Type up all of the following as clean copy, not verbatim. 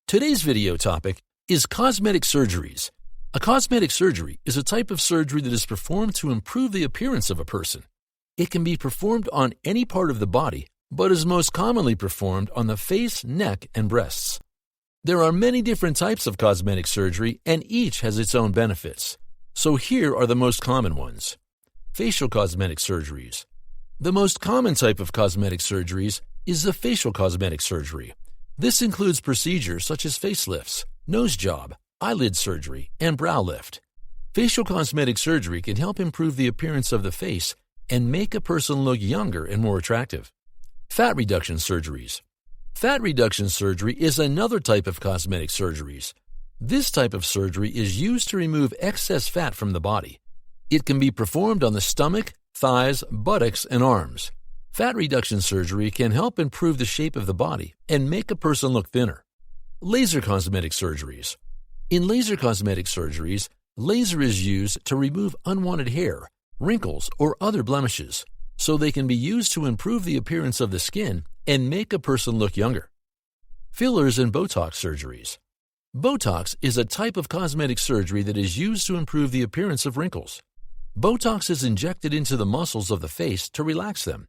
Today's video topic is cosmetic surgeries. A cosmetic surgery is a type of surgery that is performed to improve the appearance of a person. It can be performed on any part of the body, but is most commonly performed on the face, neck, and breasts. There are many different types of cosmetic surgery, and each has its own benefits. So here are the most common ones. Facial cosmetic surgeries. The most common type of cosmetic surgeries is the facial cosmetic surgery. This includes procedures such as facelifts, nose job, eyelid surgery, and brow lift. Facial cosmetic surgery can help improve the appearance of the face and make a person look younger and more attractive. Fat reduction surgeries. Fat reduction surgery is another type of cosmetic surgeries. This type of surgery is used to remove excess fat from the body. It can be performed on the stomach, thighs, buttocks, and arms. Fat reduction surgery can help improve the shape of the body and make a person look thinner. Laser cosmetic surgeries. In laser cosmetic surgeries, laser is used to remove unwanted hair, wrinkles, or other blemishes, so they can be used to improve the appearance of the skin and make a person look younger. Fillers and Botox surgeries. Botox is a type of cosmetic surgery that is used to improve the appearance of wrinkles. Botox is injected into the muscles of the face to relax them.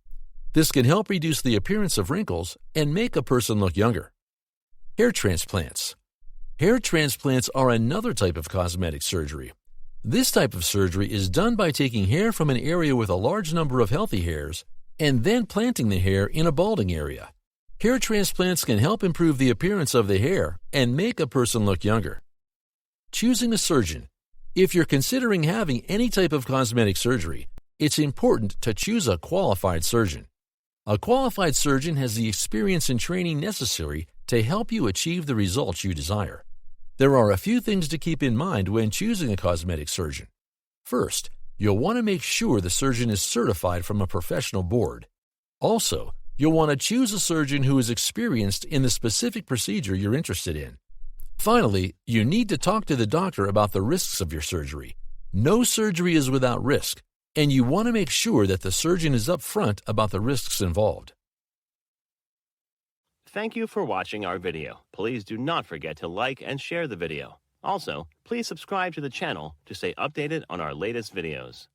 This can help reduce the appearance of wrinkles and make a person look younger. Hair transplants. Hair transplants are another type of cosmetic surgery. This type of surgery is done by taking hair from an area with a large number of healthy hairs and then planting the hair in a balding area. Hair transplants can help improve the appearance of the hair and make a person look younger. Choosing a surgeon. If you're considering having any type of cosmetic surgery, it's important to choose a qualified surgeon. A qualified surgeon has the experience and training necessary to help you achieve the results you desire. There are a few things to keep in mind when choosing a cosmetic surgeon. First, you'll want to make sure the surgeon is certified from a professional board. Also, you'll want to choose a surgeon who is experienced in the specific procedure you're interested in. Finally, you need to talk to the doctor about the risks of your surgery. No surgery is without risk, and you want to make sure that the surgeon is upfront about the risks involved. Thank you for watching our video. Please do not forget to like and share the video. Also, please subscribe to the channel to stay updated on our latest videos.